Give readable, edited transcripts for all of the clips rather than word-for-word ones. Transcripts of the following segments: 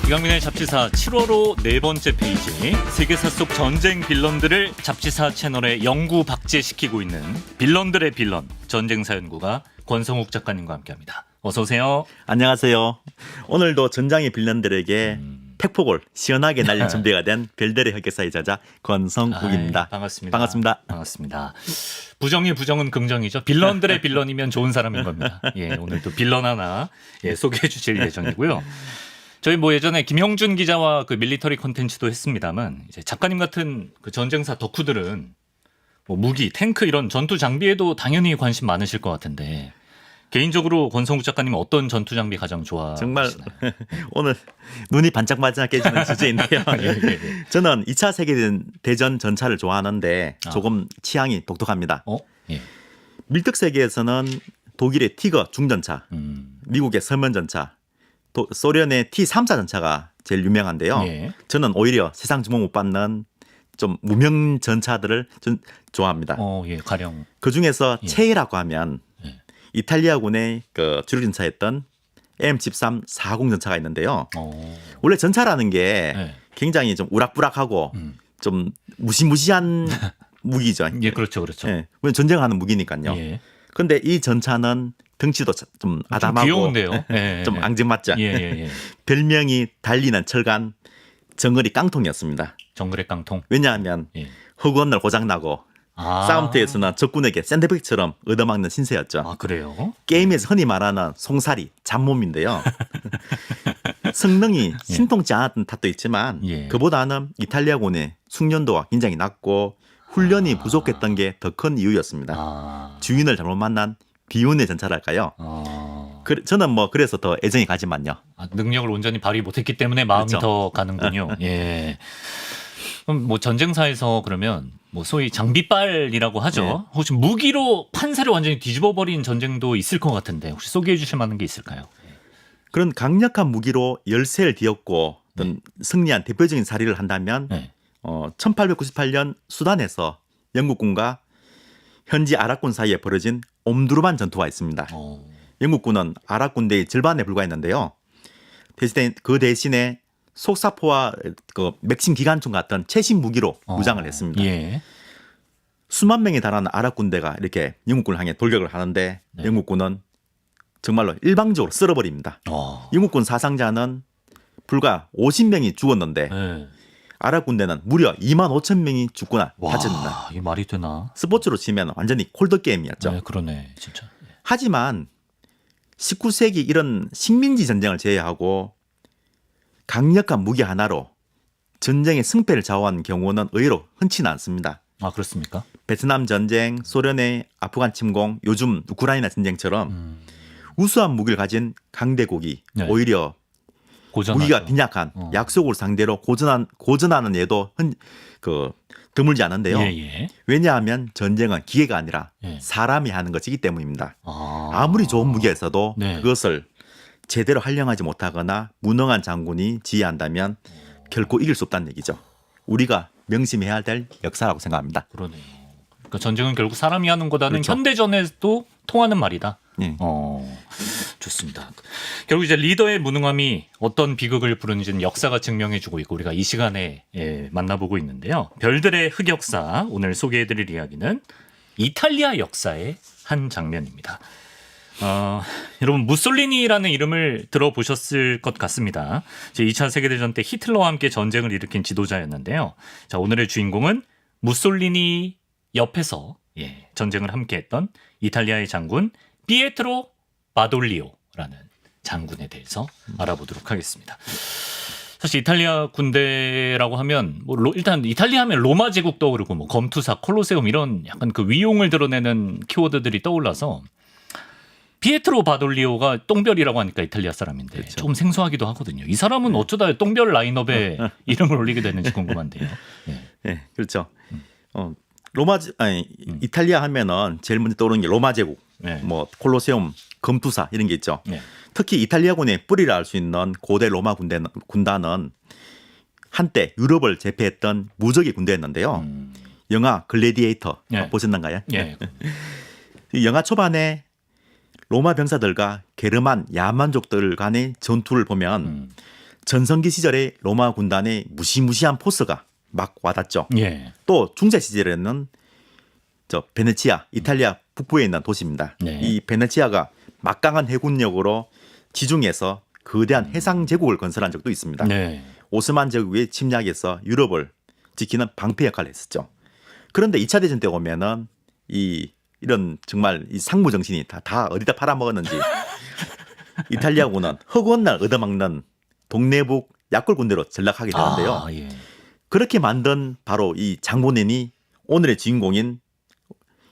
이강민의 잡지사 7월호 네 번째 페이지, 세계사 속 전쟁 빌런들을 잡지사 채널에 영구 박제시키고 있는 빌런들의 빌런, 전쟁사 연구가 권성욱 작가님과 함께합니다. 어서 오세요. 안녕하세요. 오늘도 전장의 빌런들에게 팩폭을 시원하게 날릴 준비가 된 별들의 흑역사의 저자 권성욱입니다. 반갑습니다. 반갑습니다. 반갑습니다. 부정의 부정은 긍정이죠. 빌런들의 빌런이면 좋은 사람인 겁니다. 예, 오늘 또 빌런 하나 소개해 주실 예정이고요. 저희 예전에 김형준 기자와 그 밀리터리 콘텐츠도 했습니다만, 이제 작가님 같은 그 전쟁사 덕후들은 무기, 탱크 이런 전투 장비에도 당연히 관심 많으실 것 같은데, 개인적으로 권성욱 작가님은 어떤 전투 장비 가장 좋아하시나요? 정말 오늘 눈이 반짝반짝 깨지는 주제인데요. 예. 저는 2차 세계대전 전차를 좋아하는데 조금 취향이 독특합니다. 예. 밀특 세계에서는 독일의 티거 중전차, 미국의 서면 전차, 소련의 T-34 전차가 제일 유명한데요. 예. 저는 오히려 세상 주목 못 받는 좀 무명 전차들을 좀 좋아합니다. 예, 가령 그 중에서 체이라고 하면 예. 이탈리아군의 그 주력 전차였던 M13 40 전차가 있는데요. 원래 전차라는 게 예. 굉장히 좀 우락부락하고 좀 무시무시한 무기죠. 예, 그렇죠. 예. 전쟁하는 무기니까요. 예. 근데 이 전차는 덩치도 좀 아담하고 귀여운데요. 예. 좀 앙증맞죠. 예. 별명이 달리는 철간 정거리 깡통이었습니다. 정글의 깡통. 왜냐하면 예. 허구헌날 고장나고 싸움터에서는 적군에게 샌드백처럼 얻어맞는 신세였죠. 아, 그래요? 게임에서 흔히 말하는 송사리, 잡몸인데요. 성능이 신통치 않았던 탓도 있지만 예. 그보다는 이탈리아군의 숙련도가 굉장히 낮고 훈련이 부족했던 게 더 큰 이유였습니다. 주인을 잘못 만난 비운의 전차랄까요? 저는 그래서 더 애정이 가지만요. 능력을 온전히 발휘 못했기 때문에 마음이 그렇죠. 더 가는군요. 예. 그럼 전쟁사에서 그러면 소위 장비빨이라고 하죠. 예. 혹시 무기로 판세를 완전히 뒤집어버린 전쟁도 있을 것 같은데 혹시 소개해 주실 만한 게 있을까요? 그런 강력한 무기로 열세를 뒤엎고 어떤 승리한 대표적인 사례를 한다면 1898년 수단에서 영국군과 현지 아랍군 사이에 벌어진 옴두르만 전투가 있습니다. 영국군은 아랍 군대의 절반에 불과했는데요. 그 대신에 속사포와 그 맥심 기관총 같은 최신 무기로 무장을 했습니다. 예. 수만 명에 달하는 아랍 군대가 이렇게 영국군을 향해 돌격을 하는데 영국군은 정말로 일방적으로 쓸어버립니다. 영국군 사상자는 불과 50명이 죽었는데 아랍 군대는 무려 2만 5천 명이 죽거나 다쳤습니다. 이게 말이 되나? 스포츠로 치면 완전히 콜드 게임이었죠. 네, 그러네, 진짜. 하지만 19세기 이런 식민지 전쟁을 제외하고 강력한 무기 하나로 전쟁의 승패를 좌우하는 경우는 의외로 흔치는 않습니다. 아, 그렇습니까? 베트남 전쟁, 소련의 아프간 침공, 요즘 우크라이나 전쟁처럼 우수한 무기를 가진 강대국이 오히려 고전하죠. 무기가 빈약한 약속을 상대로 고전하는 예도 드물지 않은데요. 왜냐하면 전쟁은 기계가 아니라 사람이 하는 것이기 때문입니다. 아무리 좋은 무기가 있어도 그것을 제대로 활용하지 못하거나 무능한 장군이 지휘한다면 결코 이길 수 없다는 얘기죠. 우리가 명심해야 될 역사라고 생각합니다. 그러네요. 그러니까 전쟁은 결국 사람이 하는 거다는 그렇죠. 현대전에도 통하는 말이다. 네. 좋습니다. 결국 이제 리더의 무능함이 어떤 비극을 부르는지는 역사가 증명해주고 있고 우리가 이 시간에 만나보고 있는데요. 별들의 흑역사, 오늘 소개해드릴 이야기는 이탈리아 역사의 한 장면입니다. 여러분 무솔리니라는 이름을 들어보셨을 것 같습니다. 2차 세계대전 때 히틀러와 함께 전쟁을 일으킨 지도자였는데요. 자, 오늘의 주인공은 무솔리니 옆에서 전쟁을 함께했던 이탈리아의 장군 피에트로 바돌리오라는 장군에 대해서 알아보도록 하겠습니다. 사실 이탈리아 군대라고 하면 일단 이탈리아 하면 로마 제국 떠오르고 검투사, 콜로세움 이런 약간 그 위용을 드러내는 키워드들이 떠올라서 피에트로 바돌리오가 똥별이라고 하니까 이탈리아 사람인데 그렇죠. 조금 생소하기도 하거든요. 이 사람은 어쩌다 똥별 라인업에 이름을 올리게 됐는지 궁금한데요. 네, 그렇죠. 이탈리아 하면은 제일 먼저 떠오르는 게 로마 제국, 콜로세움, 검투사 이런 게 있죠. 특히 이탈리아군의 뿌리를 알 수 있는 고대 로마 군단은 한때 유럽을 제패했던 무적의 군대였는데요. 영화 글래디에이터 보셨는가요? 이 영화 초반에 로마 병사들과 게르만 야만족들 간의 전투를 보면 전성기 시절에 로마 군단의 무시무시한 포스가 막 와닿죠. 예. 또 중세 시절에는 저 베네치아, 이탈리아 북부에 있는 도시입니다. 네. 이 베네치아가 막강한 해군력으로 지중해에서 거대한 해상 제국을 건설한 적도 있습니다. 네. 오스만 제국의 침략에서 유럽을 지키는 방패 역할을 했었죠. 그런데 2차 대전 때 오면은 이런 정말 이 상무 정신이 다 어디다 팔아먹었는지 이탈리아군은 허구한 날 얻어먹는 동네북 약골 군대로 전락하게 되는데요. 아, 예. 그렇게 만든 바로 이 장본인이 오늘의 주인공인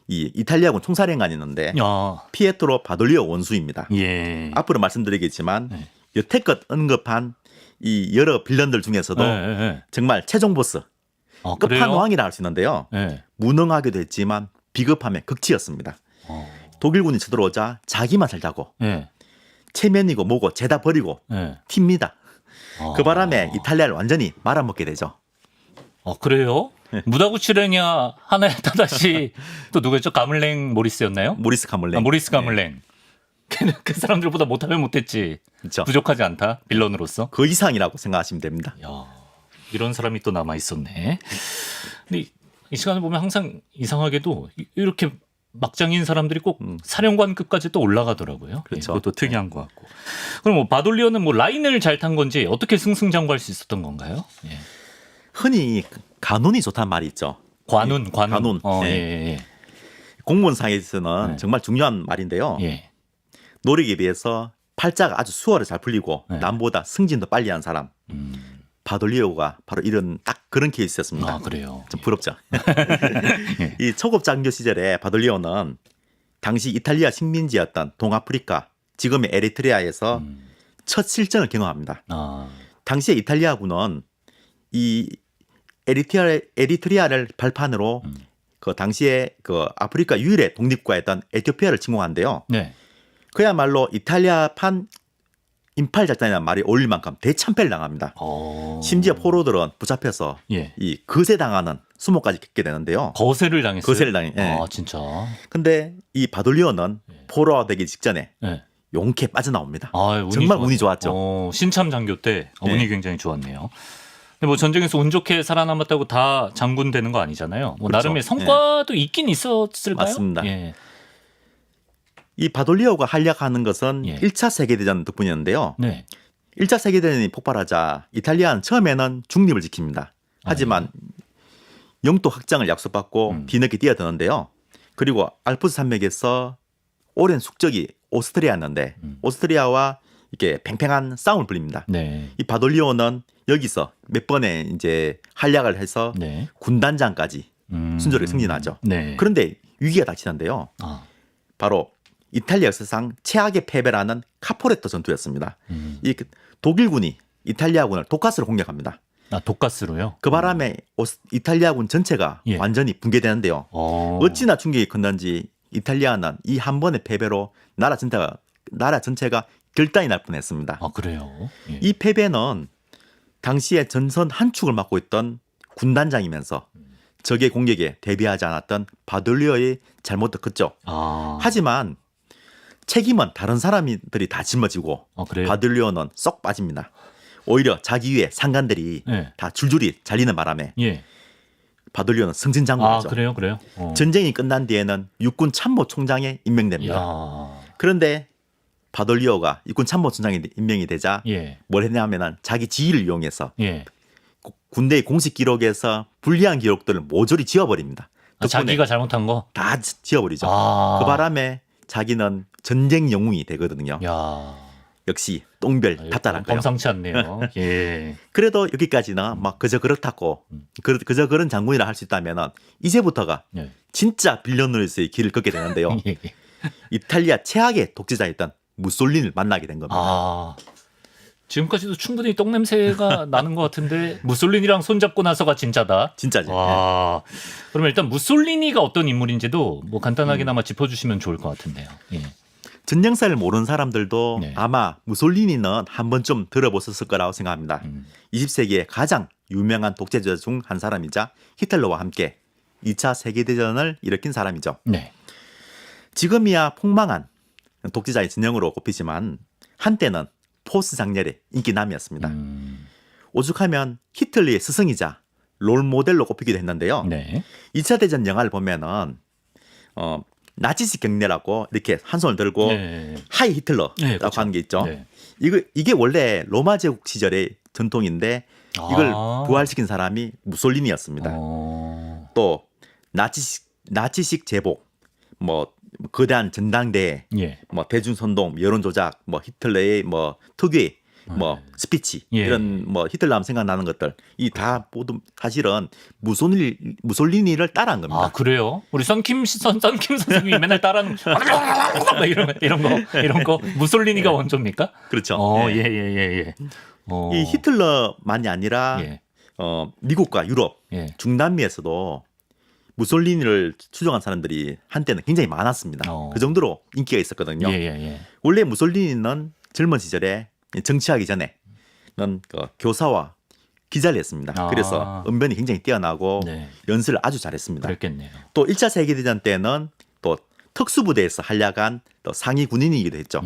이 이탈리아군 총사령관이 있는데 아, 피에트로 바돌리오 원수입니다. 예. 앞으로 말씀드리겠지만 네. 여태껏 언급한 이 여러 빌런들 중에서도 예, 예. 정말 최종 보스 아, 끝판왕이라 할 수 있는데요. 예. 무능하기도 했지만 비겁함의 극치였습니다. 어. 독일군이 쳐들어오자 자기 맛을 자고 예. 체면이고 뭐고 죄다 버리고 예. 튑니다. 아. 그 바람에 이탈리아를 완전히 말아먹게 되죠. 그래요? 무다구치랭이야 하나에 다다시 또 누구였죠? 가물랭 모리스였나요? 모리스 카물랭. 모리스 가물랭. 걔는 그 사람들보다 못하면 못했지. 그렇죠. 부족하지 않다. 빌런으로서. 그 이상이라고 생각하시면 됩니다. 야, 이런 사람이 또 남아 있었네. 근데 이 시간을 보면 항상 이상하게도 이렇게 막장인 사람들이 꼭 사령관급까지 또 올라가더라고요. 그렇죠. 예, 그것도 특이한 것 같고. 그럼 뭐 바돌리오는 뭐 라인을 잘 탄 건지 어떻게 승승장구할 수 있었던 건가요? 예. 흔히 간운이 좋다는 말이 있죠. 관운. 관운. 예, 예. 예, 공무원상에서는 네. 정말 중요한 말인데요. 예. 예. 노력에 비해서 팔자가 아주 수월히 잘 풀리고 네. 남보다 승진도 빨리 한 사람. 바돌리오가 바로 이런 딱 그런 케이스였습니다. 아, 그래요. 좀 부럽죠. 이 초급 장교 시절에 바돌리오는 당시 이탈리아 식민지였던 동아프리카, 지금의 에리트리아에서 첫 실전을 경험합니다. 아, 당시에 이탈리아군은 이 에리트리아를 발판으로 그 당시에 그 아프리카 유일의 독립국가였던 에티오피아를 침공한데요. 네. 그야말로 이탈리아판 인팔 작전이라는 말이 어울릴 만큼 대참패를 당합니다. 심지어 포로들은 붙잡혀서 예. 이 거세당하는 수모까지 겪게 되는데요. 거세를 당했어요. 거세를 당해. 예. 아, 진짜. 근데 이 바돌리오는 포로되기 직전에 예. 용케 빠져나옵니다. 아, 운이 정말 좋았- 운이 좋았죠. 신참 장교 때 운이 네. 굉장히 좋았네요. 근데 뭐 전쟁에서 운 좋게 살아남았다고 다 장군 되는 거 아니잖아요. 뭐 그렇죠. 나름의 성과도 있긴 있었을까요? 맞습니다. 예. 이 바돌리오가 활약하는 것은 예. 1차 세계대전 덕분이었는데요. 네. 1차 세계대전이 폭발하자 이탈리아는 처음에는 중립을 지킵니다. 하지만 영토 확장을 약속받고 뒤늦게 뛰어드는데요. 그리고 알프스 산맥에서 오랜 숙적이 오스트리아였는데 오스트리아와 이렇게 팽팽한 싸움을 벌입니다. 네. 이 바돌리오는 여기서 몇 번의 이제 활약을 해서 네. 군단장까지 순조롭게 승진하죠. 네. 그런데 위기가 닥치는데요. 아. 바로 이탈리아 역사상 최악의 패배라는 카포레토 전투였습니다. 이 독일군이 이탈리아군을 독가스로 공격합니다. 아, 독가스로요? 그 바람에 이탈리아군 전체가 예. 완전히 붕괴되는데요. 어찌나 충격이 컸는지 이탈리아는 이 한 번의 패배로 나라 전체가 결단이 날 뻔했습니다. 아, 그래요? 예. 이 패배는 당시에 전선 한 축을 맡고 있던 군단장이면서 적의 공격에 대비하지 않았던 바돌리오의 잘못도 컸죠. 아. 하지만 책임은 다른 사람들이 다 짊어지고 그래요? 바돌리오는 쏙 빠집니다. 오히려 자기 위에 상관들이 예. 다 줄줄이 잘리는 바람에 예. 바돌리오는 아, 승진장군이죠. 그래요? 전쟁이 끝난 뒤에는 육군 참모총장에 임명됩니다. 야. 그런데 바돌리오가 육군 참모총장에 임명이 되자 예. 뭘 했냐면은 자기 지위를 이용해서 예. 군대의 공식 기록에서 불리한 기록들을 모조리 지워버립니다. 덕분에 자기가 잘못한 거? 다 지워버리죠. 아. 그 바람에 자기는 전쟁 영웅이 되거든요. 야. 역시 똥별 답답한가요? 범상치 않네요. 예. 그래도 여기까지는 막 그저 그렇다고 그저 그런 장군이라 할 수 있다면은 이제부터가 예. 진짜 빌런으로서의 길을 걷게 되는데요. 예. 이탈리아 최악의 독재자였던 무솔리니를 만나게 된 겁니다. 아. 지금까지도 충분히 똥냄새가 나는 것 같은데 무솔리니랑 손잡고 나서가 진짜다. 진짜죠. 와. 그러면 일단 무솔리니가 어떤 인물인지도 뭐 간단하게나마 짚어주시면 좋을 것 같은데요. 예. 전쟁사를 모르는 사람들도 네. 아마 무솔리니는 한 번쯤 들어보셨을 거라고 생각합니다. 20세기의 가장 유명한 독재자 중 한 사람이자 히틀러와 함께 2차 세계대전을 일으킨 사람이죠. 네. 지금이야 폭망한 독재자의 진영으로 꼽히지만 한때는 포스 장렬의 인기남이었습니다. 오죽하면 히틀러의 스승이자 롤 모델로 꼽히기도 했는데요. 네. 2차 대전 영화를 보면은 나치식 경례라고 이렇게 한 손을 들고 네. 하이 히틀러라고 네, 그렇죠. 하는 게 있죠. 네. 이게 원래 로마 제국 시절의 전통인데 이걸 아. 부활시킨 사람이 무솔리니였습니다. 또 나치식 제복, 뭐 거대한 전당대회, 예. 뭐 대중선동, 여론 조작, 뭐 히틀러의 뭐 특유의 뭐 스피치 예. 이런 뭐 히틀러 하면 생각나는 것들 이 다 모두 사실은 무솔리니를 따라한 겁니다. 아 그래요? 우리 썬킴 선생님이 맨날 따라하는 이런 거 무솔리니가 원조입니까? 그렇죠. 예. 이 히틀러만이 아니라 예. 미국과 유럽, 예. 중남미에서도 무솔리니를 추종한 사람들이 한때는 굉장히 많았습니다. 그 정도로 인기가 있었거든요. 예. 원래 무솔리니는 젊은 시절에 정치하기 전에는 그 교사와 기자를 했습니다. 아. 그래서 언변이 굉장히 뛰어나고 네. 연설을 아주 잘했습니다. 그랬겠네요. 또 1차 세계대전 때는 또 특수부대에서 활약한 또 상위 군인이기도 했죠.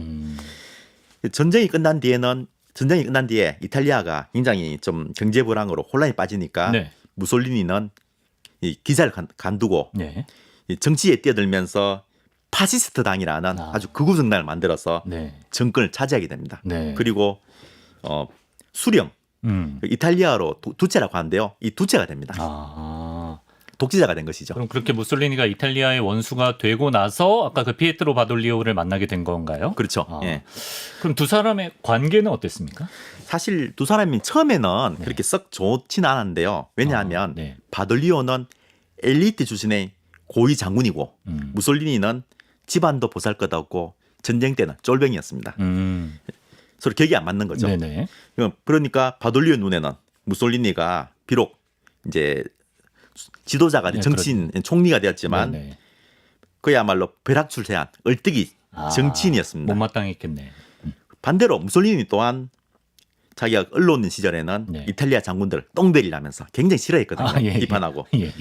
전쟁이 끝난 뒤에 이탈리아가 굉장히 좀 경제 불황으로 혼란에 빠지니까 네. 무솔리니는 이 기자를 간두고 네. 이 정치에 뛰어들면서 파시스트 당이라는 아주 극우 정당을 만들어서 네. 정권을 차지하게 됩니다. 네. 그리고 수령 이탈리아로 두체라고 하는데요. 이 두체가 됩니다. 독재자가 된 것이죠. 그럼 그렇게 무솔리니가 이탈리아의 원수가 되고 나서 아까 그 피에트로 바돌리오를 만나게 된 건가요? 그렇죠. 예. 그럼 두 사람의 관계는 어땠습니까? 사실 두 사람이 처음에는 그렇게 썩 좋지는 않았는데요. 왜냐하면 네. 바돌리오는 엘리트 출신의 고위 장군이고 무솔리니는 집안도 보잘것없고 전쟁 때는 쫄병이었습니다. 서로 격이 안 맞는 거죠. 네네. 그러니까 바돌리오 눈에는 무솔리니가 비록 이제 지도자가 된 정치인 총리가 되었지만 네네. 그야말로 벼락출세한 얼뜨기 정치인이었습니다. 못마땅했겠네. 반대로 무솔리니 또한 자기가 언론 시절에는 네. 이탈리아 장군들 똥배리를 하면서 굉장히 싫어했거든요. 예. 비판하고. 예.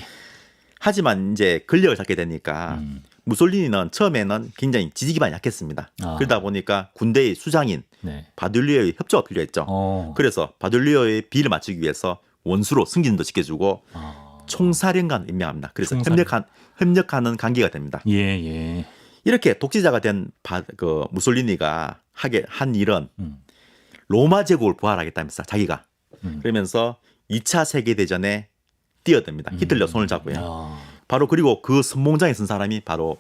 하지만 이제 권력을 잡게 되니까 무솔리니는 처음에는 굉장히 지지 기반이 약했습니다. 그러다 보니까 군대의 수장인 네. 바돌리오의 협조가 필요했죠. 그래서 바돌리오의 비를 맞추기 위해서 원수로 승진도 시켜주고 총사령관 임명합니다. 그래서 협력하는 관계가 됩니다. 예. 이렇게 독재자가 된 무솔리니가 한 일은 로마 제국을 부활하겠다면서 자기가 그러면서 2차 세계대전에 뛰어듭니다. 히틀러 손을 잡고요. 바로 그리고 그 선봉장에 선 사람이 바로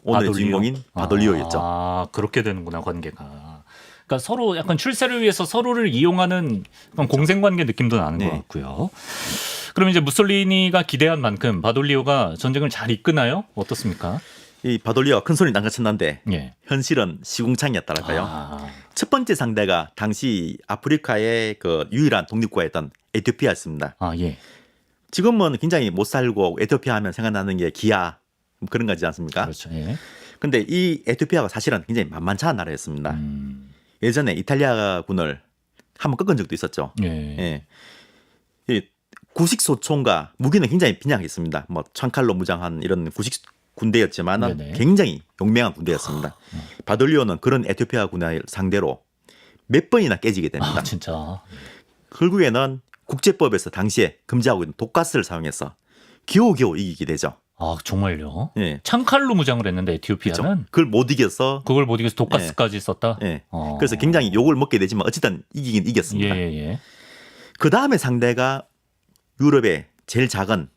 오늘의 주인공인 바돌리오였죠. 그렇게 되는구나 관계가. 그러니까 서로 약간 출세를 위해서 서로를 이용하는 공생관계 느낌도 나는 것 같고요. 그럼 이제 무솔리니가 기대한 만큼 바돌리오가 전쟁을 잘 이끄나요? 어떻습니까? 이 바돌리오가 큰 소리 난가쳤는데 예. 현실은 시궁창이었더라고요. 첫 번째 상대가 당시 아프리카의 그 유일한 독립국가였던 에티오피아였습니다. 예. 지금은 굉장히 못 살고 에티오피아 하면 생각나는 게 기아 그런 거지 않습니까? 그렇죠. 예. 근데 이 에티오피아가 사실은 굉장히 만만찮은 나라였습니다. 예전에 이탈리아군을 한번 꺾은 적도 있었죠. 예. 이 구식 소총과 무기는 굉장히 빈약했습니다. 뭐 창칼로 무장한 이런 구식 군대였지만은 네네. 굉장히 용맹한 군대였습니다. 바돌리오는 그런 에티오피아 군을 상대로 몇 번이나 깨지게 됩니다. 진짜. 결국에는 국제법에서 당시에 금지하고 있는 독가스를 사용해서 겨우겨우 이기게 되죠. 정말요? 예. 창칼로 무장을 했는데 에티오피아는 그렇죠. 그걸 못 이겨서 그걸 못 이겨서 독가스까지 썼다. 예. 그래서 굉장히 욕을 먹게 되지만 어쨌든 이기긴 이겼습니다. 예. 그 다음에 상대가 유럽의 제일 작은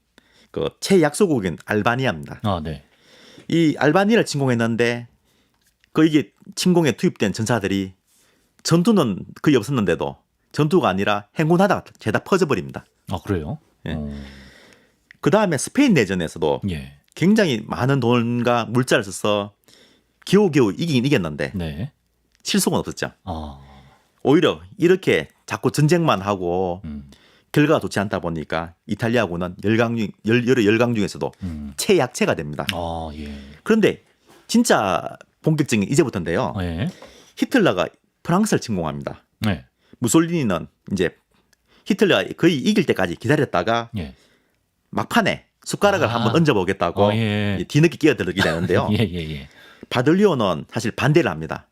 그 최약소국인 알바니아입니다. 네. 이 알바니아를 침공했는데 이게 침공에 투입된 전사들이 전투는 거의 없었는데도 전투가 아니라 행군하다가 죄다 퍼져버립니다. 그래요? 예. 그 다음에 스페인 내전에서도 예. 굉장히 많은 돈과 물자를 써서 겨우겨우 이기긴 이겼는데 네. 실속은 없었죠. 오히려 이렇게 자꾸 전쟁만 하고 결과가 좋지 않다 보니까 이탈리아군은 여러 열강 중에서도 최약체가 됩니다. 예. 그런데 진짜 본격적인 이제부터인데요. 예. 히틀러가 프랑스를 침공합니다. 네. 무솔리니는 이제 히틀러가 거의 이길 때까지 기다렸다가 예. 막판에 숟가락을 한번 얹어보겠다고 예. 뒤늦게 끼어들게 되는데요. 예. 바돌리오는 사실 반대를 합니다.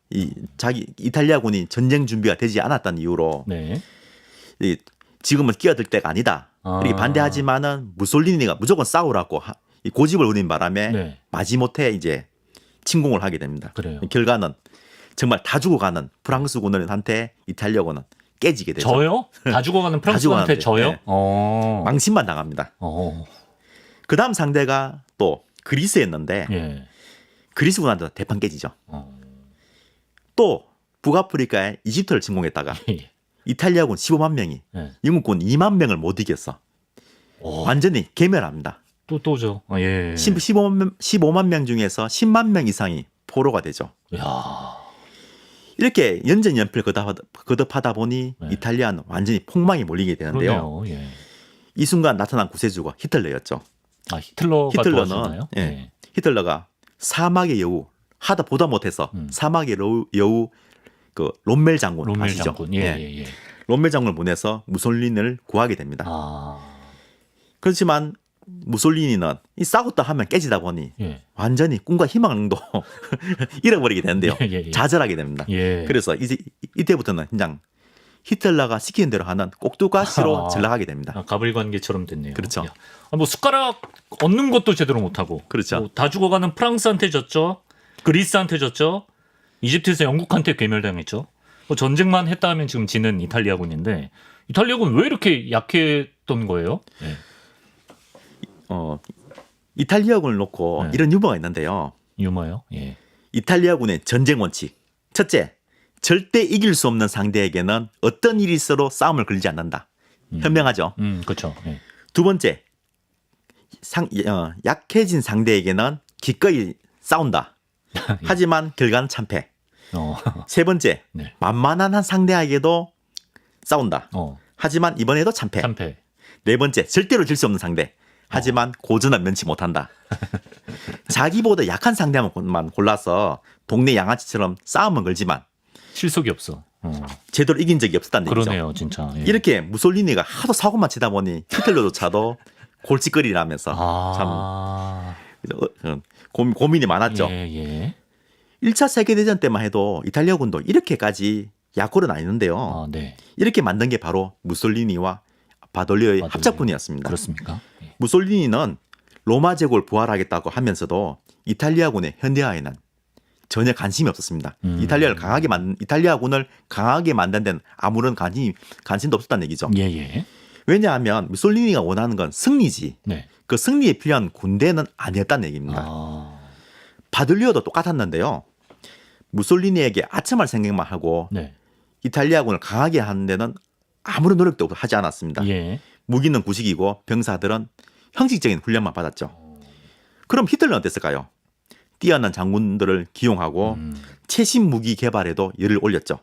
자기 이탈리아군이 전쟁 준비가 되지 않았다는 이유로 네. 이 지금은 끼어들 때가 아니다. 이렇게 반대하지만은 무솔리니가 무조건 싸우라고 이 고집을 부린 바람에 네. 마지못해 이제 침공을 하게 됩니다. 그래요. 결과는 정말 다 죽어가는 프랑스군한테 이탈리아군은 깨지게 되죠. 저요? 다 죽어가는 프랑스한테 죽어가는데, 저요? 네. 망신만 당합니다. 그 다음 상대가 또 그리스였는데 예. 그리스군한테 대판 깨지죠. 어. 또 북아프리카에 이집트를 침공했다가 예. 이탈리아군 15만 명이 예. 영국군 2만 명을 못 이겼어. 완전히 괴멸합니다. 또죠. 예. 15만 명 중에서 10만 명 이상이 포로가 되죠. 야. 이렇게 연전연필 거듭하다 보니 네. 이탈리아는 완전히 폭망이 몰리게 되는데요. 그러네요. 예. 이 순간 나타난 구세주가 히틀러였죠. 아, 히틀러가 도와주나요? 예. 예. 히틀러가 사막의 여우 하다 보다 못해서 사막의 여우 그 롬멜 장군 롬멜 아시죠? 장군. 예. 롬멜 장군을 보내서 무솔리니를 구하게 됩니다. 아. 그렇지만 무솔리니는 이 싸웠다 하면 깨지다 보니 예. 완전히 꿈과 희망도 잃어버리게 되는데요. 예. 좌절하게 됩니다. 예. 그래서 이제 이때부터는 그냥 히틀러가 시키는 대로 하는 꼭두가시로 전락하게 됩니다. 아, 가불관계처럼 됐네요. 그렇죠. 야. 아, 뭐 숟가락 얻는 것도 제대로 못하고. 그렇죠. 뭐 다 죽어가는 프랑스한테 졌죠. 그리스한테 졌죠. 이집트에서 영국한테 괴멸당했죠. 뭐 전쟁만 했다 하면 지금 지는 이탈리아군인데 이탈리아군 왜 이렇게 약했던 거예요? 예. 이탈리아군을 놓고 네. 이런 유머가 있는데요. 유머요? 예. 이탈리아군의 전쟁 원칙. 첫째, 절대 이길 수 없는 상대에게는 어떤 일이 있어도 싸움을 걸지 않는다. 현명하죠. 그렇죠. 예. 두 번째, 약해진 상대에게는 기꺼이 싸운다. 하지만 결과는 참패. 세 번째, 네. 만만한 한 상대에게도 싸운다. 하지만 이번에도 참패. 참패. 네 번째, 절대로 질 수 없는 상대. 하지만 고전은 면치 못한다. 자기보다 약한 상대만 골라서 동네 양아치처럼 싸움은 걸지만 실속이 없어. 제대로 이긴 적이 없었다는 얘기죠. 그러네요, 진짜. 예. 이렇게 무솔리니가 하도 사고만 치다 보니 히틀러조차도 골칫거리라면서 참 고민이 많았죠. 예. 1차 세계대전 때만 해도 이탈리아군도 이렇게까지 약골은 아니는데요. 아, 네. 이렇게 만든 게 바로 무솔리니와 바돌리오의 합작군이었습니다. 그렇습니까? 예. 무솔리니는 로마 제국을 부활하겠다고 하면서도 이탈리아군의 현대화에는 전혀 관심이 없었습니다. 이탈리아군을 강하게 만든 데는 아무런 관심도 없었다는 얘기죠. 예. 왜냐하면 무솔리니가 원하는 건 승리지. 네. 그 승리에 필요한 군대는 아니었다는 얘기입니다. 바돌리오도 똑같았는데요. 무솔리니에게 아첨할 생각만 하고 네. 이탈리아군을 강하게 하는 데는 아무런 노력도 하지 않았습니다. 예. 무기는 구식이고 병사들은 형식적인 훈련만 받았죠. 그럼 히틀러는 어땠을까요? 뛰어난 장군들을 기용하고 최신 무기 개발에도 열을 올렸죠.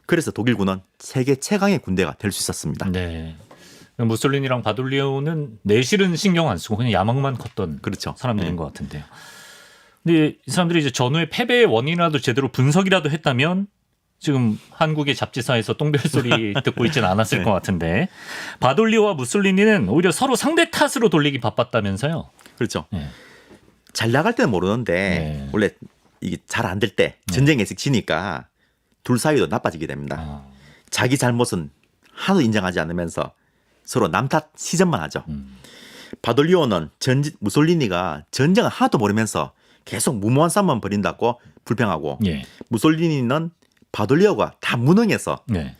그래서 독일군은 세계 최강의 군대가 될 수 있었습니다. 네. 무솔리니랑 바돌리오는 내실은 신경 안 쓰고 그냥 야망만 컸던 그렇죠. 사람들인 네. 것 같은데요. 근데 이 사람들이 이제 전후의 패배의 원인이라도 제대로 분석이라도 했다면 지금 한국의 잡지사에서 똥별 소리 듣고 있지는 않았을 네. 것 같은데 바돌리오와 무솔리니는 오히려 서로 상대 탓으로 돌리기 바빴다면서요. 그렇죠. 네. 잘 나갈 때는 모르는데 네. 원래 이게 잘 안 될 때 전쟁에서 지니까 둘 사이도 나빠지게 됩니다. 자기 잘못은 하나도 인정하지 않으면서 서로 남 탓 시전만 하죠. 바돌리오는 무솔리니가 전쟁을 하나도 모르면서 계속 무모한 싸움만 벌인다고 불평하고 예. 무솔리니는 바돌리오가 다 무능해서 네.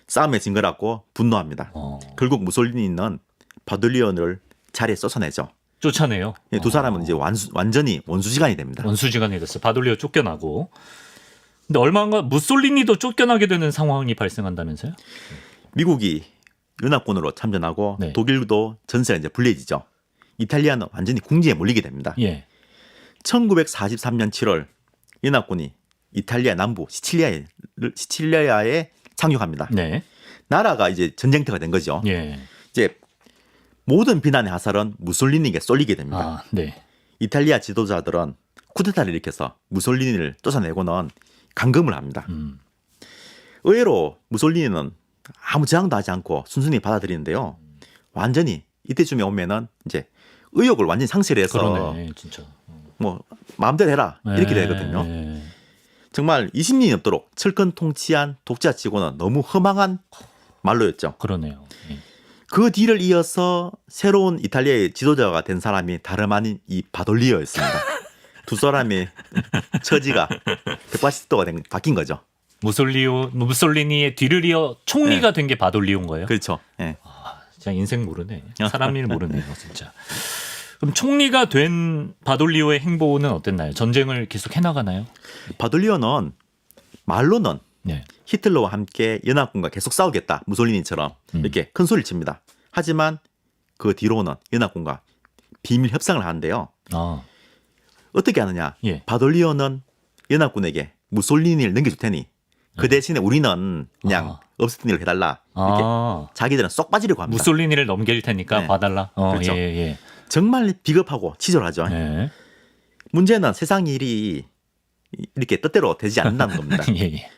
싸움에 진 거라고 분노합니다. 결국 무솔리니는 바돌리오를 자리에 쫓아내죠. 쫓아내요. 두 사람은 이제 완전히 원수지간이 됩니다. 원수지간이 됐어. 바돌리오 쫓겨나고. 근데 얼마 안 가 무솔리니도 쫓겨나게 되는 상황이 발생한다면서요? 미국이 연합군으로 참전하고 네. 독일도 전세가 이제 불리해지죠. 이탈리아는 완전히 궁지에 몰리게 됩니다. 예. 1943년 7월 연합군이 이탈리아 남부 시칠리아에 상륙합니다. 네. 나라가 이제 전쟁터가 된 거죠. 예. 이제 모든 비난의 화살은 무솔리니에게 쏠리게 됩니다. 아, 네. 이탈리아 지도자들은 쿠데타를 일으켜서 무솔리니를 쫓아내고는 감금을 합니다. 의외로 무솔리니는 아무 저항도 하지 않고 순순히 받아들이는데요. 완전히 이때쯤에 오면은 이제 의욕을 완전히 상실해서 그러네, 진짜. 뭐 마음대로 해라 이렇게 되거든요. 정말 20년이 넘도록 철권 통치한 독자치고는 너무 허망한 말로였죠. 그러네요. 예. 그 뒤를 이어서 새로운 이탈리아의 지도자가 된 사람이 다름 아닌 이 바돌리오였습니다. 두 사람의 처지가 180도가 바뀐 거죠. 무솔리니의 뒤를 이어 총리가 된 게 바돌리오인 거예요? 그렇죠. 예. 진짜 인생 모르네. 사람 일 모르네요, 진짜. 그럼 총리가 된 바돌리오의 행보는 어땠나요? 전쟁을 계속 해나가나요? 바돌리오는 말로는 네. 히틀러와 함께 연합군과 계속 싸우겠다. 무솔리니처럼 이렇게 큰 소리를 칩니다. 하지만 그 뒤로는 연합군과 비밀 협상을 하는데요. 아, 어떻게 하느냐? 예. 바돌리오는 연합군에게 무솔리니를 넘겨줄 테니 그 대신에 우리는 그냥 없었던 일을 해달라. 이렇게 자기들은 쏙 빠지려고 합니다. 무솔리니를 넘길 테니까 네. 봐달라. 그렇죠. 예, 예. 정말 비겁하고 치졸하죠. 예. 문제는 세상 일이 이렇게 뜻대로 되지 않는다는 겁니다. 예, 예.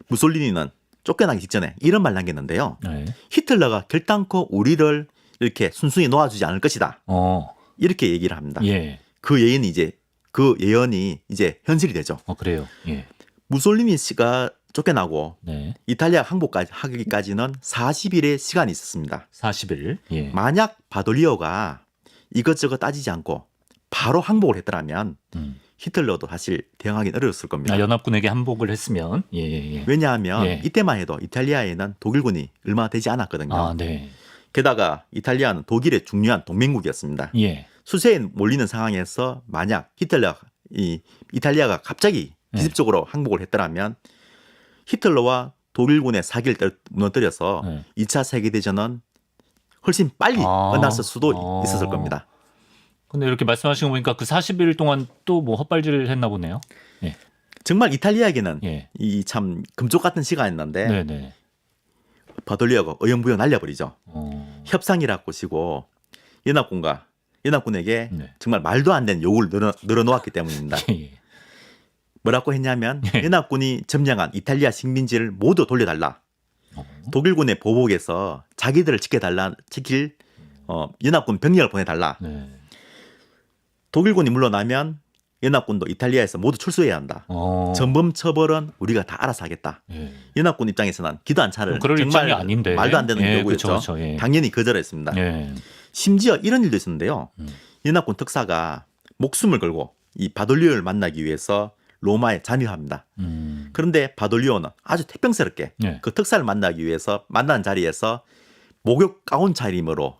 무솔리니는 쫓겨나기 직전에 이런 말 남겼는데요. 네. 히틀러가 결단코 우리를 이렇게 순순히 놓아주지 않을 것이다. 이렇게 얘기를 합니다. 예. 그 예언이 이제 현실이 되죠. 그래요. 예. 무솔리니 씨가 쫓겨나고 네. 이탈리아 항복하기까지는 40일의 시간이 있었습니다. 40일. 예. 만약 바돌리오가 이것저것 따지지 않고 바로 항복을 했더라면 히틀러도 사실 대응하기는 어려웠을 겁니다. 연합군에게 항복을 했으면. 예, 예. 왜냐하면 예. 이때만 해도 이탈리아에는 독일군이 얼마 되지 않았거든요. 아, 네. 게다가 이탈리아는 독일의 중요한 동맹국이었습니다. 예. 수세에 몰리는 상황에서 만약 이탈리아가 갑자기 기습적으로 항복을 했더라면 히틀러와 독일군의 사기를 무너뜨려서 2차 세계대전은 훨씬 빨리 끝났을 수도 있었을 겁니다. 근데 이렇게 말씀하신 거 보니까 그 40일 동안 또 뭐 헛발질을 했나 보네요. 예. 정말 이탈리아에게는 예. 이 참 금쪽 같은 시간이었는데 네네. 바돌리오가 어영부영 날려버리죠. 협상이라고 치고 연합군에게 네. 정말 말도 안 되는 요구를 늘어놓았기 때문입니다. 예. 뭐라고 했냐면 연합군이 점령한 이탈리아 식민지를 모두 돌려달라. 독일군의 보복에서 자기들을 지킬 연합군 병력을 보내달라. 네. 독일군이 물러나면 연합군도 이탈리아에서 모두 출소해야 한다. 전범 처벌은 우리가 다 알아서 하겠다. 예. 연합군 입장에서는 기도 안 차를 그럴 정말 입장이 아닌데. 말도 안 되는 예, 요구였죠. 그쵸, 예. 당연히 거절했습니다. 예. 심지어 이런 일도 있었는데요. 연합군 특사가 목숨을 걸고 이 바돌리오를 만나기 위해서 로마에 잠입합니다. 그런데 바돌리오는 아주 태평스럽게 예. 그 특사를 만나기 위해서 만난 자리에서 목욕 가운 차림으로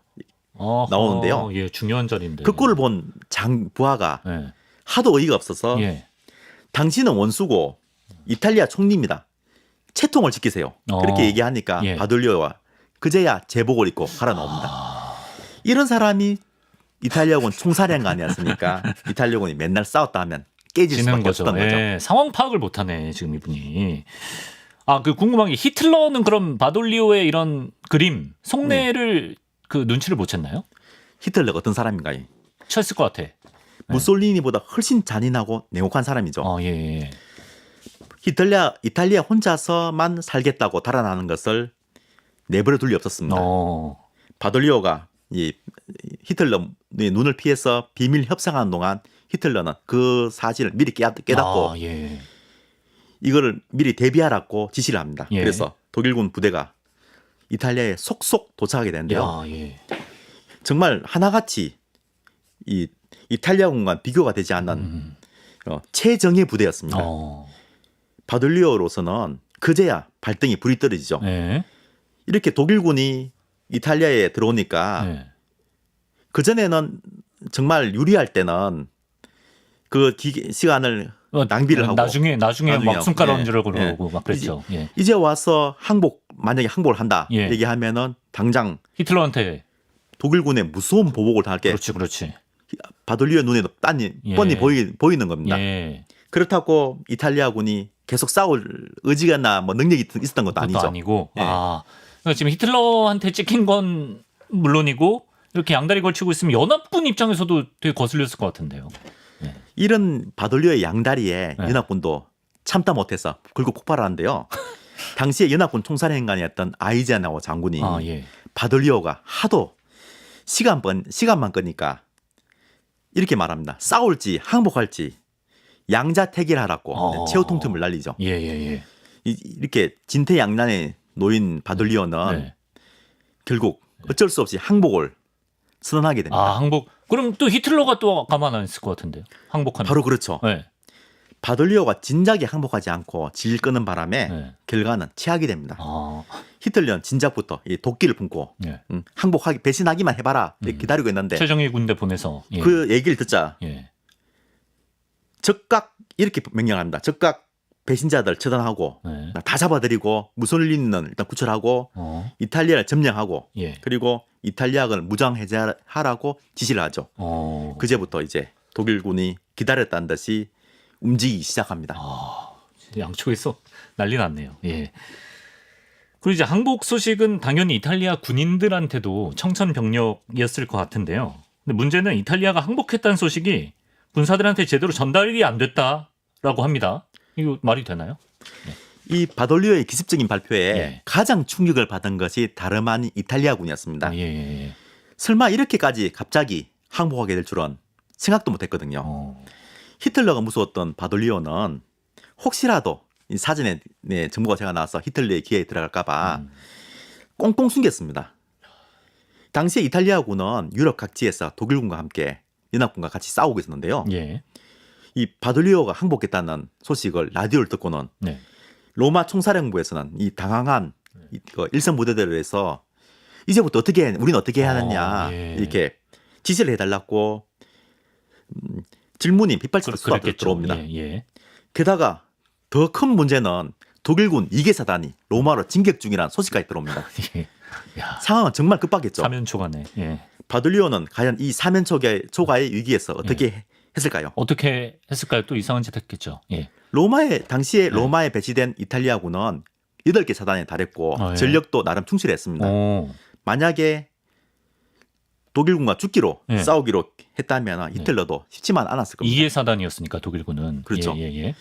나오는데요. 예, 중요한 자리인데. 그 꼴을 본 부하가 예. 하도 어이가 없어서 예. 당신은 원수고 이탈리아 총리입니다. 채통을 지키세요. 그렇게 얘기하니까 예. 바돌리오가 그제야 제복을 입고 갈아 나옵니다. 이런 사람이 이탈리아군 총사령관이었으니까 이탈리아군이 맨날 싸웠다 하면 깨질 지는 수밖에 거죠. 없었던 거죠. 예. 상황 파악을 못하네 지금 이분이. 그 궁금한 게 히틀러는 그럼 바돌리오의 이런 그림 속내를 그 눈치를 못 챘나요? 히틀러가 어떤 사람인가요? 쳤을 것 같아. 무솔리니보다 훨씬 잔인하고 냉혹한 사람이죠. 예. 이탈리아 혼자서만 살겠다고 달아나는 것을 내버려 둘 리 없었습니다. 바돌리오가 이 히틀러의 눈을 피해서 비밀 협상하는 동안 히틀러는 그 사실을 미리 깨닫고 예. 이거를 미리 대비하라고 지시를 합니다. 예. 그래서 독일군 부대가 이탈리아에 속속 도착하게 되는데요. 예. 정말 하나같이 이 이탈리아군과 비교가 되지 않는 최정예 부대였습니다. 바돌리오로서는 그제야 발등에 불이 떨어지죠. 예. 이렇게 독일군이 이탈리아에 들어오니까 예. 그전에는 정말 유리할 때는 그 시간을 낭비를 하고 나중에 막 숨가락 하고. 얹으려고 그러고 막 그랬죠. 이제 와서 만약에 항복을 한다 예. 얘기하면은 당장 히틀러한테 독일군의 무서운 보복을 당할게. 그렇지. 바돌리오 눈에도 뻔히 보이는 겁니다. 예. 그렇다고 이탈리아군이 계속 싸울 의지가 뭐 능력이 있었던 것도 아니죠. 아니고. 예. 그러니까 지금 히틀러한테 찍힌 건 물론이고 이렇게 양다리 걸치고 있으면 연합군 입장에서도 되게 거슬렸을 것 같은데요. 이런 바돌리오의 양다리에 연합군도 참다 못해서 결국 폭발하는데요. 당시에 연합군 총사령관이었던 아이젠하워 장군이 바돌리오가 하도 시간만 끄니까 이렇게 말합니다. 싸울지 항복할지 양자택일하라고 최후 통첩을 날리죠. 예. 이렇게 진퇴양난의 노인 바돌리오는 네. 결국 어쩔 수 없이 항복을 선언하게 됩니다. 아, 항복. 그럼 또 히틀러가 또 가만 안 있을 것 같은데요. 항복하면. 바로 그렇죠. 네. 바돌리오가 진작에 항복하지 않고 질 끄는 바람에 네. 결과는 최악이 됩니다. 아, 히틀러는 진작부터 이 도끼를 품고 예. 항복하기 배신하기만 해봐라 이렇게 기다리고 있는데 최정예 군대 보내서. 예. 그 얘기를 듣자 예. 즉각 이렇게 명령합니다. 즉각 배신자들 처단하고 네. 다 잡아들이고 무솔리니는 일단 구출하고 이탈리아를 점령하고 예. 그리고 이탈리아를 무장 해제하라고 지시를 하죠. 그제부터 이제 독일군이 기다렸다는 듯이 움직이기 시작합니다. 양쪽에서 난리 났네요. 예. 그리고 이제 항복 소식은 당연히 이탈리아 군인들한테도 청천벽력이었을 것 같은데요. 근데 문제는 이탈리아가 항복했다는 소식이 군사들한테 제대로 전달이 안 됐다라고 합니다. 이거 말이 되나요? 이 바돌리오의 기습적인 발표에 예. 가장 충격을 받은 것이 다름 아닌 이탈리아군이었습니다. 예. 설마 이렇게까지 갑자기 항복하게 될 줄은 생각도 못했거든요. 히틀러가 무서웠던 바돌리오는 혹시라도 이 사전에 정보가 제가 나와서 히틀러의 기회에 들어갈까봐 꽁꽁 숨겼습니다. 당시에 이탈리아군은 유럽 각지에서 독일군과 함께 연합군과 같이 싸우고 있었는데요. 예. 이 바돌리오가 항복했다는 소식을 라디오를 듣고는 네. 로마 총사령부에서는 이 당황한 일선 부대들에서 이제부터 우리는 어떻게 해야 하느냐 예. 이렇게 지시를 해달라고 질문이 빗발치듯 쏟아져 들어옵니다. 예. 게다가 더 큰 문제는 독일군 2개 사단이 로마로 진격 중이라는 소식까지 들어옵니다. 예. 야, 상황은 정말 급박했죠. 사면초가네. 예. 바돌리오는 과연 이 사면초가의 위기에서 어떻게 했을까요? 어떻게 했을까요? 또 이상한 짓 했겠죠. 예. 당시에 로마에 배치된 이탈리아군은 8개 사단에 달했고 예. 전력도 나름 충실했습니다. 만약에 독일군과 죽기로 예. 싸우기로 했다면 히틀러도 쉽지만 않았을 겁니다. 2개 사단이었으니까 독일군은. 그렇죠. 예.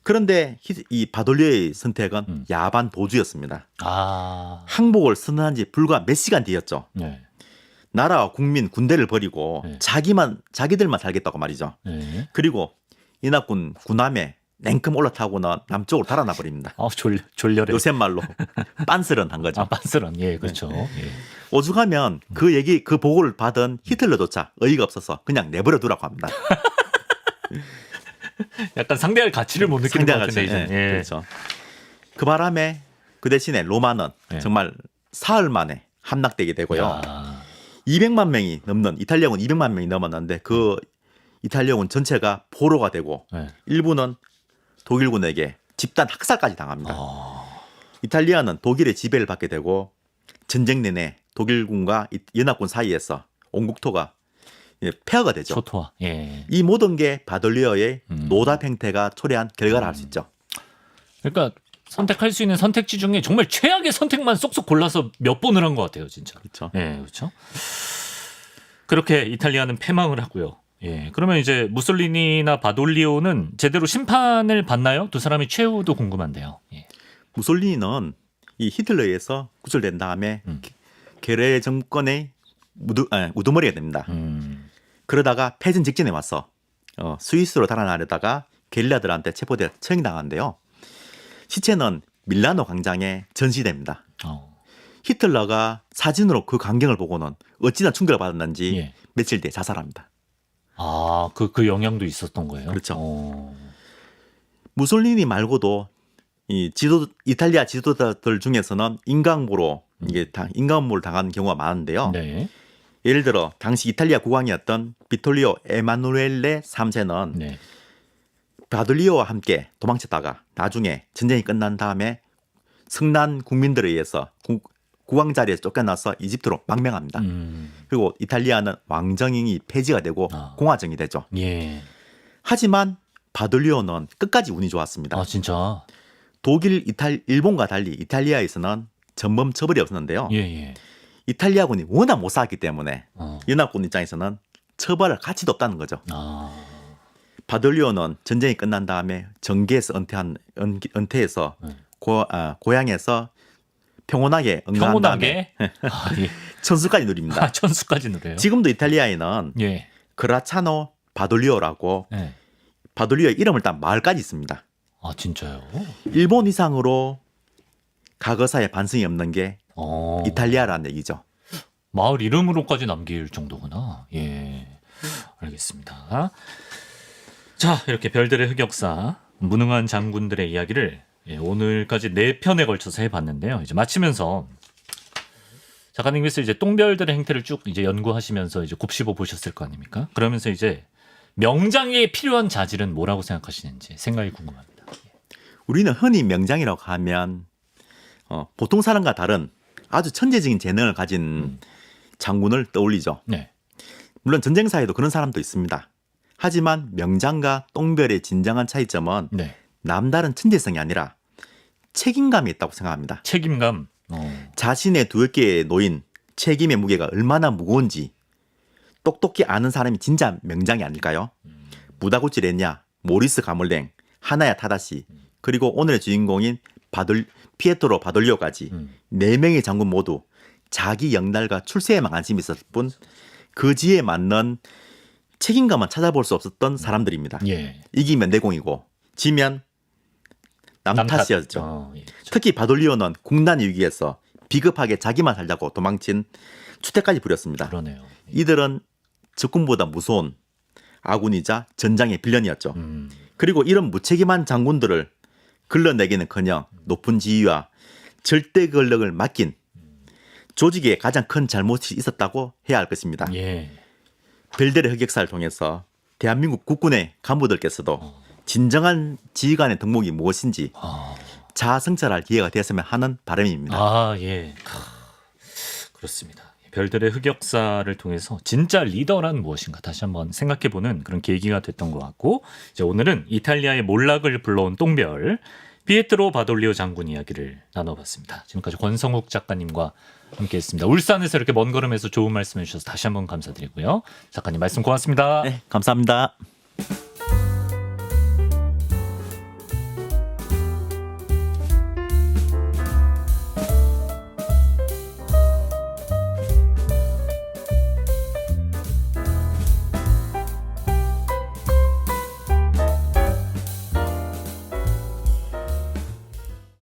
그런데 이 바돌리오의 선택은 야반 도주였습니다. 항복을 선언한 지 불과 몇 시간 뒤였죠. 네. 나라와 국민, 군대를 버리고 네. 자기들만 살겠다고 말이죠. 네. 그리고 이낙군 군함에 냉큼 올라타고는 남쪽으로 달아나 버립니다. 졸렬해. 요새 말로 빤스런한 거죠. 빤스런. 예, 그렇죠. 예. 오죽하면 그 보고를 받은 히틀러조차 어이가 없어서 그냥 내버려 두라고 합니다. 약간 상대할 가치를 못 느끼는 것 같은데 이제. 예. 그렇죠. 그 바람에 그 대신에 로마는 정말 사흘 만에 함락되게 되고요. 200만 명이 넘는 이탈리아군 200만 명이 넘었는데 그 이탈리아군 전체가 포로가 되고 일부는 독일군에게 집단 학살까지 당합니다. 이탈리아는 독일의 지배를 받게 되고 전쟁 내내 독일군과 연합군 사이에서 온국토가 폐허가 되죠. 초토화. 예. 이 모든 게 바돌리오의 노답 행태가 초래한 결과라 할 수 있죠. 그러니까 선택할 수 있는 선택지 중에 정말 최악의 선택만 쏙쏙 골라서 몇 번을 한 것 같아요, 진짜. 그렇죠. 예, 그렇죠. 그렇게 이탈리아는 패망을 하고요. 예, 그러면 이제 무솔리니나 바돌리오는 제대로 심판을 받나요? 두 사람의 최후도 궁금한데요. 예. 무솔리니는 이 히틀러에 의해서 구출된 다음에 게레 정권의 우두머리가 됩니다. 그러다가 패전 직전에 와서 스위스로 달아나려다가 게릴라들한테 체포돼 처형당하는데요. 시체는 밀라노 광장에 전시됩니다. 히틀러가 사진으로 그 광경을 보고는 어찌나 충격을 받았는지 며칠 뒤에 자살합니다. 그 영향도 있었던 거예요? 그렇죠. 무솔리니 말고도 이탈리아 지도자들 중에서는 인강모로 인간음모를 당한 경우가 많은데요. 네. 예를 들어 당시 이탈리아 국왕이었던 비톨리오 에마누엘레 3세는 바돌리오와 함께 도망쳤다가 나중에 전쟁이 끝난 다음에 성난 국민들에 의해서 국왕 자리에서 쫓겨나서 이집트로 망명합니다. 그리고 이탈리아는 왕정이 폐지가 되고 공화정이 되죠. 예. 하지만 바돌리오는 끝까지 운이 좋았습니다. 진짜? 일본과 달리 이탈리아에서는 전범 처벌이 없었는데요. 예. 이탈리아군이 워낙 못 싸웠기 때문에 연합군 입장에서는 처벌할 가치도 없다는 거죠. 바돌리오는 전쟁이 끝난 다음에 정계에서 은퇴해서 고향에서 평온하게 응가한 다음에 천수까지 누립니다. 천수까지 누려요? 지금도 이탈리아에는 그라차노 바돌리오라고 바돌리오의 이름을 딴 마을까지 있습니다. 진짜요? 일본 이상으로 과거사에 반성이 없는 게 이탈리아라는 얘기죠. 마을 이름으로까지 남길 정도구나. 예, 알겠습니다. 자, 이렇게 별들의 흑역사, 무능한 장군들의 이야기를 오늘까지 4편에 걸쳐서 해봤는데요. 이제 마치면서 작가님께서 이제 똥별들의 행태를 쭉 이제 연구하시면서 이제 곱씹어 보셨을 거 아닙니까? 그러면서 이제 명장에 필요한 자질은 뭐라고 생각하시는지 생각이 궁금합니다. 우리는 흔히 명장이라고 하면 보통 사람과 다른 아주 천재적인 재능을 가진 장군을 떠올리죠. 네. 물론 전쟁사에도 그런 사람도 있습니다. 하지만 명장과 똥별의 진정한 차이점은 네. 남다른 천재성이 아니라 책임감이 있다고 생각합니다. 책임감. 자신의 두 어깨에 놓인 책임의 무게가 얼마나 무거운지 똑똑히 아는 사람이 진짜 명장이 아닐까요? 무다구치 레냐, 모리스 가몰랭, 하나야 타다시, 그리고 오늘의 주인공인 피에트로 바돌리오까지 4명의 장군 모두 자기 영달과 출세에만 관심이 있었을 뿐 그 지에 맞는 책임감만 찾아볼 수 없었던 사람들입니다. 예. 이기면 내공이고 지면 남 탓이었죠. 예, 그렇죠. 특히 바돌리오는 국난 위기에서 비겁하게 자기만 살자고 도망친 추태까지 부렸습니다. 그러네요. 이들은 적군보다 무서운 아군이자 전장의 빌런이었죠. 그리고 이런 무책임한 장군들을 걸러내기는커녕 높은 지위와 절대 권력을 맡긴 조직에 가장 큰 잘못이 있었다고 해야 할 것입니다. 예. 별들의 흑역사를 통해서 대한민국 국군의 간부들께서도 진정한 지휘관의 덕목이 무엇인지 자아 성찰할 기회가 되었으면 하는 바람입니다. 아, 예. 그렇습니다. 별들의 흑역사를 통해서 진짜 리더란 무엇인가 다시 한번 생각해보는 그런 계기가 됐던 것 같고, 이제 오늘은 이탈리아의 몰락을 불러온 똥별 피에트로 바돌리오 장군 이야기를 나눠봤습니다. 지금까지 권성욱 작가님과 함께했습니다. 울산에서 이렇게 먼 걸음에서 좋은 말씀해 주셔서 다시 한번 감사드리고요. 작가님 말씀 고맙습니다. 네, 감사합니다.